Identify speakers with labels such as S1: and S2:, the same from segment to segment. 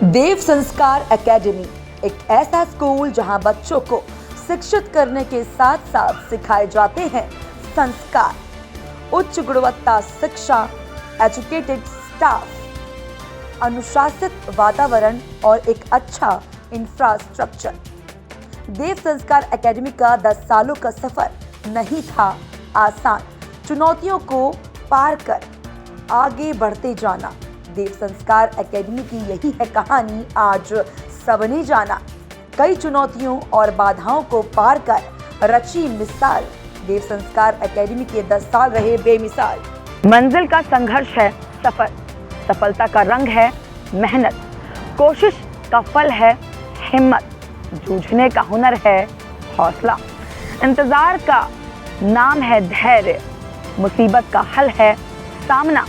S1: देव संस्कार एकेडमी एक ऐसा स्कूल जहां बच्चों को शिक्षित करने के साथ साथ सिखाए जाते हैं संस्कार, उच्च गुणवत्ता शिक्षा, एजुकेटेड स्टाफ, अनुशासित वातावरण और एक अच्छा इंफ्रास्ट्रक्चर। देव संस्कार एकेडमी का 10 सालों का सफर नहीं था आसान। चुनौतियों को पार कर आगे बढ़ते जाना, देव संस्कार एकेडमी की यही है कहानी आज सबने जाना। कई चुनौतियों और बाधाओं को पार कर रची मिसाल, देव संस्कार एकेडमी के 10 साल रहे बेमिसाल।
S2: मंजिल का संघर्ष है सफर, सफलता का रंग है मेहनत, कोशिश का फल है हिम्मत, जूझने का हुनर है हौसला, इंतजार का नाम है धैर्य, मुसीबत का हल है सामना।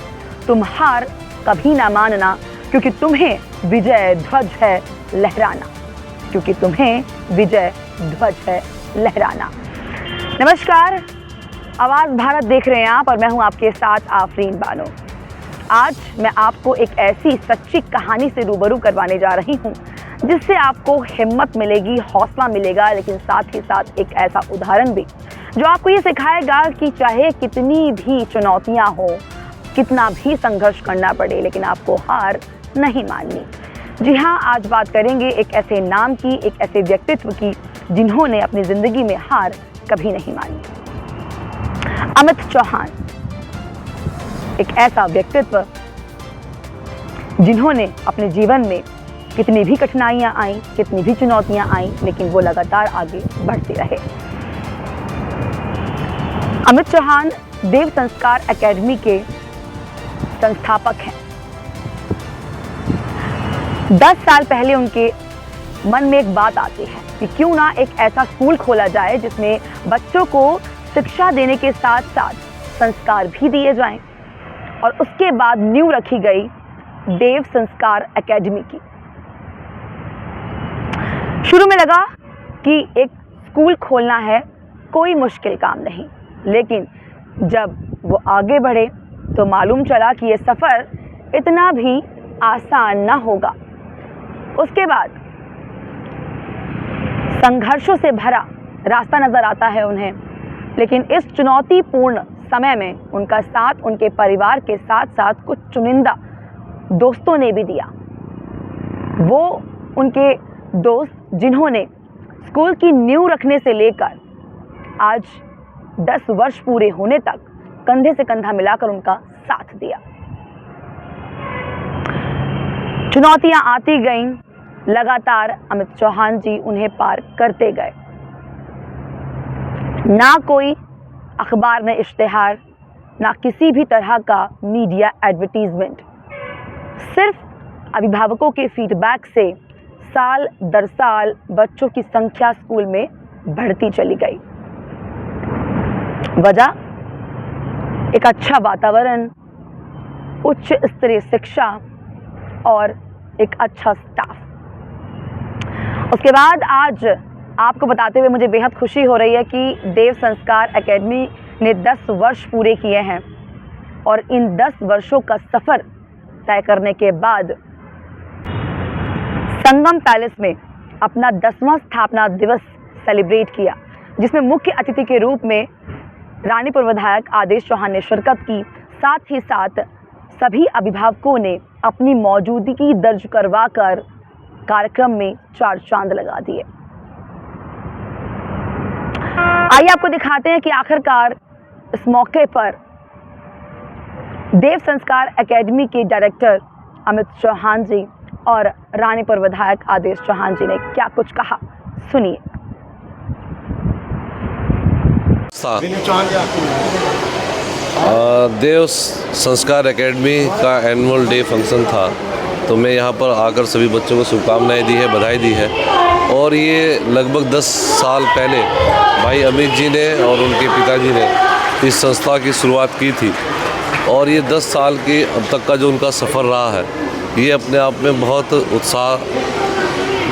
S2: तुम हार कभी ना मानना, क्योंकि तुम्हें विजय ध्वज है लहराना, क्योंकि तुम्हें विजय ध्वज है लहराना। नमस्कार, आवाज भारत देख रहे हैं आप और मैं हूं आपके साथ आफरीन बानो। आज मैं आपको एक ऐसी सच्ची कहानी से रूबरू करवाने जा रही हूं जिससे आपको हिम्मत मिलेगी, हौसला मिलेगा, लेकिन साथ ही साथ एक ऐसा उदाहरण भी जो आपको ये सिखाएगा कि चाहे कितनी भी चुनौतियां हो, कितना भी संघर्ष करना पड़े, लेकिन आपको हार नहीं माननी। जी हाँ, आज बात करेंगे एक ऐसे नाम की, एक ऐसे व्यक्तित्व की जिन्होंने अपनी जिंदगी में हार कभी नहीं मानी। अमित चौहान एक ऐसा व्यक्तित्व जिन्होंने अपने जीवन में कितनी भी कठिनाइयां आईं, कितनी भी चुनौतियां आईं, लेकिन वो लगातार आगे बढ़ते रहे। अमित चौहान देव संस्कार एकेडमी के संस्थापक हैं। 10 साल पहले उनके मन में एक बात आती है कि क्यों ना एक ऐसा स्कूल खोला जाए जिसमें बच्चों को शिक्षा देने के साथ साथ संस्कार भी दिए जाएं। और उसके बाद नींव रखी गई देव संस्कार एकेडमी की। शुरू में लगा कि एक स्कूल खोलना है कोई मुश्किल काम नहीं, लेकिन जब वो आगे बढ़े तो मालूम चला कि ये सफ़र इतना भी आसान ना होगा। उसके बाद संघर्षों से भरा रास्ता नज़र आता है उन्हें, लेकिन इस चुनौतीपूर्ण समय में उनका साथ उनके परिवार के साथ साथ कुछ चुनिंदा दोस्तों ने भी दिया। वो उनके दोस्त जिन्होंने स्कूल की नींव रखने से लेकर आज 10 वर्ष पूरे होने तक कंधे से कंधा मिलाकर उनका साथ दिया। चुनौतियां आती गईं, लगातार अमित चौहान जी उन्हें पार करते गए। ना कोई अखबार में इश्तिहार, ना किसी भी तरह का मीडिया एडवर्टीजमेंट, सिर्फ अभिभावकों के फीडबैक से साल दर साल बच्चों की संख्या स्कूल में बढ़ती चली गई। वजह एक अच्छा वातावरण, उच्च स्तरीय शिक्षा और एक अच्छा स्टाफ। उसके बाद आज आपको बताते हुए मुझे बेहद खुशी हो रही है कि देव संस्कार एकेडमी ने 10 वर्ष पूरे किए हैं और इन 10 वर्षों का सफ़र तय करने के बाद संगम पैलेस में अपना 10वां स्थापना दिवस सेलिब्रेट किया, जिसमें मुख्य अतिथि के रूप में रानीपुर विधायक आदेश चौहान ने शिरकत की। साथ ही साथ सभी अभिभावकों ने अपनी मौजूदगी दर्ज करवाकर कार्यक्रम में 4 चांद लगा दिए। आइए आपको दिखाते हैं कि आखिरकार इस मौके पर देव संस्कार एकेडमी के डायरेक्टर अमित चौहान जी और रानीपुर विधायक आदेश चौहान जी ने क्या कुछ कहा, सुनिए।
S3: देव संस्कार एकेडमी का एनुअल डे फंक्शन था, तो मैं यहाँ पर आकर सभी बच्चों को शुभकामनाएं दी है, बधाई दी है। और ये लगभग 10 साल पहले भाई अमित जी ने और उनके पिताजी ने इस संस्था की शुरुआत की थी, और ये 10 साल की अब तक का जो उनका सफ़र रहा है, ये अपने आप में बहुत उत्साह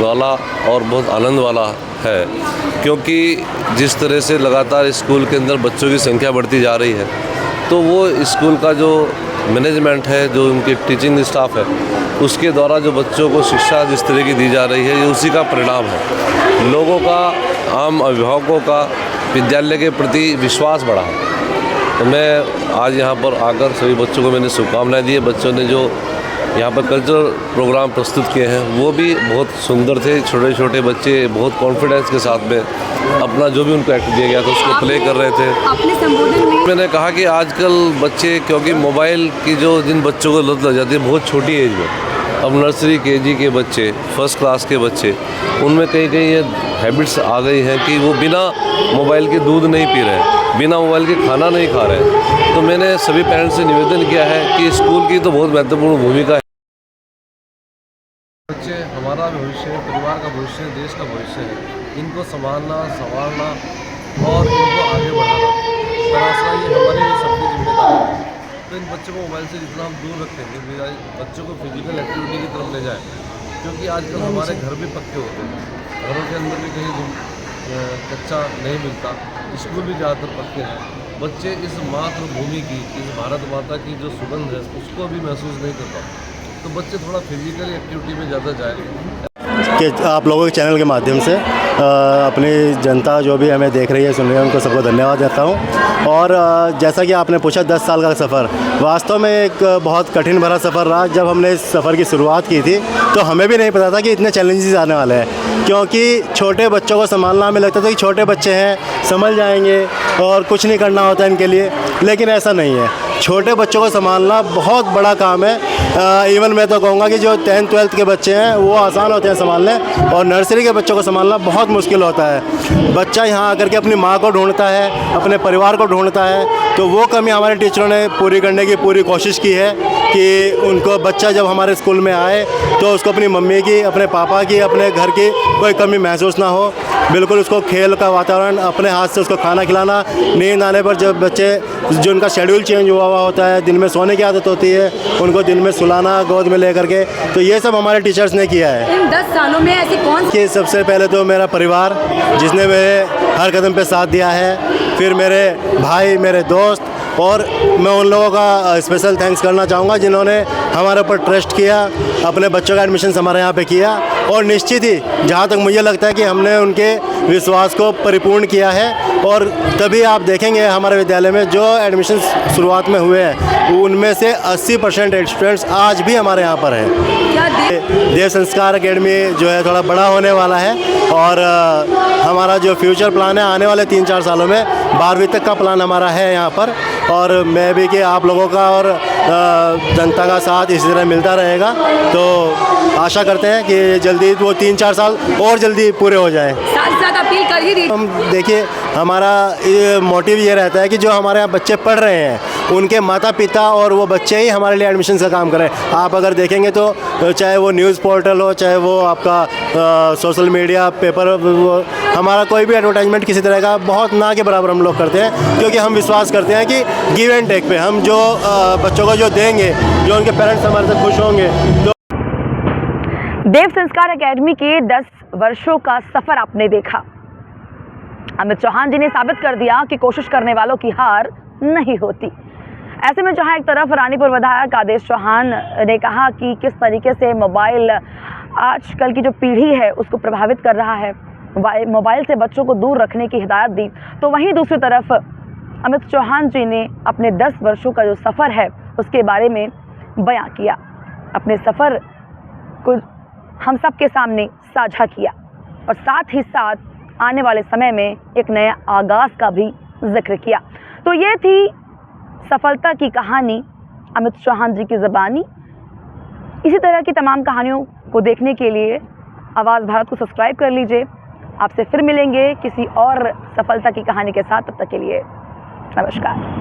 S3: वाला और बहुत आनंद वाला है, क्योंकि जिस तरह से लगातार स्कूल के अंदर बच्चों की संख्या बढ़ती जा रही है, तो वो स्कूल का जो मैनेजमेंट है, जो उनकी टीचिंग स्टाफ है, उसके द्वारा जो बच्चों को शिक्षा जिस तरह की दी जा रही है, ये उसी का परिणाम है। लोगों का, आम अभिभावकों का विद्यालय के प्रति विश्वास बढ़ा है। तो मैं आज यहाँ पर आकर सभी बच्चों को मैंने शुभकामनाएं दी है। बच्चों ने जो यहाँ पर कल्चरल प्रोग्राम प्रस्तुत किए हैं वो भी बहुत सुंदर थे। छोटे छोटे बच्चे बहुत कॉन्फिडेंस के साथ में अपना जो भी उनको एक्ट दिया गया था उसको प्ले कर रहे थे।
S4: अपने संबोधन में
S3: मैंने कहा कि आजकल बच्चे, क्योंकि मोबाइल की जो जिन बच्चों को लत लग जाती है बहुत छोटी एज में, अब नर्सरी केजी के बच्चे, फर्स्ट क्लास के बच्चे, उनमें कहीं कहीं ये हैबिट्स आ गई हैं कि वो बिना मोबाइल के दूध नहीं पी रहे हैं, बिना मोबाइल के खाना नहीं खा रहे हैं। तो मैंने सभी पेरेंट्स से निवेदन किया है कि स्कूल की तो बहुत महत्वपूर्ण भूमिका है। बच्चे हमारा भविष्य है, परिवार का भविष्य है, देश का भविष्य है। इनको संभालना, संवारना और इनको आगे बढ़ाना, तराशना, ये हमारी सबकी जिम्मेदारी है। तो इन बच्चों को मोबाइल से जितना हम दूर रखेंगे, बच्चों को फिजिकल एक्टिविटी की तरफ ले जाएं, क्योंकि आजकल हमारे घर भी पक्के होते हैं, घरों के अंदर भी कहीं कच्चा नहीं मिलता, स्कूल भी ज़्यादातर पक्के हैं। बच्चे इस मातृभूमि की, इस भारत माता की जो सुगंध है उसको भी महसूस नहीं कर पाते। तो बच्चे थोड़ा फिजिकल एक्टिविटी में ज़्यादा जाए।
S5: कि आप लोगों के चैनल के माध्यम से अपनी जनता जो भी हमें देख रही है, सुन रही है, उनको सबको धन्यवाद देता हूं। और जैसा कि आपने पूछा 10 साल का सफ़र, वास्तव में एक बहुत कठिन भरा सफ़र रहा। जब हमने इस सफ़र की शुरुआत की थी तो हमें भी नहीं पता था कि इतने चैलेंजेस आने वाले हैं, क्योंकि छोटे बच्चों को संभालना हमें लगता था कि छोटे बच्चे हैं, संभल जाएंगे और कुछ नहीं करना होता इनके लिए, लेकिन ऐसा नहीं है। छोटे बच्चों को संभालना बहुत बड़ा काम है। इवन मैं तो कहूँगा कि जो 10th 12th के बच्चे हैं वो आसान होते हैं संभालने, और नर्सरी के बच्चों को संभालना बहुत मुश्किल होता है। बच्चा यहाँ आकर के अपनी माँ को ढूंढता है, अपने परिवार को ढूंढता है, तो वो कमी हमारे टीचरों ने पूरी करने की पूरी कोशिश की है कि उनको, बच्चा जब हमारे स्कूल में आए तो उसको अपनी मम्मी की, अपने पापा की, अपने घर की कोई कमी महसूस ना हो। बिल्कुल उसको खेल का वातावरण, अपने हाथ से उसको खाना खिलाना, नींद आने पर जब बच्चे, जो उनका शेड्यूल चेंज हुआ होता है, दिन में सोने की आदत होती है, उनको दिन में सुलाना गोद में ले करके, तो ये सब हमारे टीचर्स ने किया है।
S4: इन 10 सालों में ऐसी कौन सी
S5: कि सबसे पहले तो मेरा परिवार, जिसने मेरे हर कदम पे साथ दिया है, फिर मेरे भाई, मेरे दोस्त, और मैं उन लोगों का स्पेशल थैंक्स करना चाहूँगा जिन्होंने हमारे ऊपर ट्रस्ट किया, अपने बच्चों का एडमिशन हमारे यहाँ पे किया, और निश्चित ही जहाँ तक मुझे लगता है कि हमने उनके विश्वास को परिपूर्ण किया है। और तभी आप देखेंगे हमारे विद्यालय में जो एडमिशन शुरुआत में हुए हैं उनमें से 80% स्टूडेंट्स आज भी हमारे यहाँ पर हैं।
S4: क्या
S5: देव संस्कार एकेडमी जो है थोड़ा बड़ा होने वाला है, और हमारा जो फ्यूचर प्लान है आने वाले 3-4 सालों में 12वीं तक का प्लान हमारा है यहाँ पर। और मैं भी कि आप लोगों का और जनता का साथ इसी तरह मिलता रहेगा, तो आशा करते हैं कि जल्दी वो 3-4 साल और जल्दी पूरे हो जाएं।
S4: साथ अपील कर ही रही।
S5: हम देखिए, हमारा मोटिव ये रहता है कि जो हमारे यहाँ बच्चे पढ़ रहे हैं उनके माता पिता और वो बच्चे ही हमारे लिए एडमिशन का काम करें। आप अगर देखेंगे तो चाहे वो न्यूज़ पोर्टल हो, चाहे वो आपका सोशल मीडिया, पेपर, हमारा कोई भी एडवर्टाइजमेंट किसी तरह का बहुत ना के बराबर हम लोग करते हैं, क्योंकि हम विश्वास करते हैं कि गिव एंड टेक पे हम जो बच्चों को जो देंगे, जो उनके पेरेंट्स हमारे से खुश होंगे। तो
S2: देव संस्कार एकेडमी के 10 वर्षों का सफर आपने देखा। अमित चौहान जी ने साबित कर दिया कि कोशिश करने वालों की हार नहीं होती। ऐसे में जहां एक तरफ रानीपुर विधायक आदेश चौहान ने कहा कि किस तरीके से मोबाइल आजकल की जो पीढ़ी है उसको प्रभावित कर रहा है, मोबाइल से बच्चों को दूर रखने की हिदायत दी, तो वहीं दूसरी तरफ अमित चौहान जी ने अपने 10 वर्षों का जो सफ़र है उसके बारे में बयां किया, अपने सफ़र को हम सब के सामने साझा किया, और साथ ही साथ आने वाले समय में एक नया आगाज़ का भी जिक्र किया। तो ये थी सफलता की कहानी अमित चौहान जी की ज़बानी। इसी तरह की तमाम कहानियों को देखने के लिए आवाज़ भारत को सब्सक्राइब कर लीजिए। आपसे फिर मिलेंगे किसी और सफलता की कहानी के साथ, तब तक के लिए नमस्कार।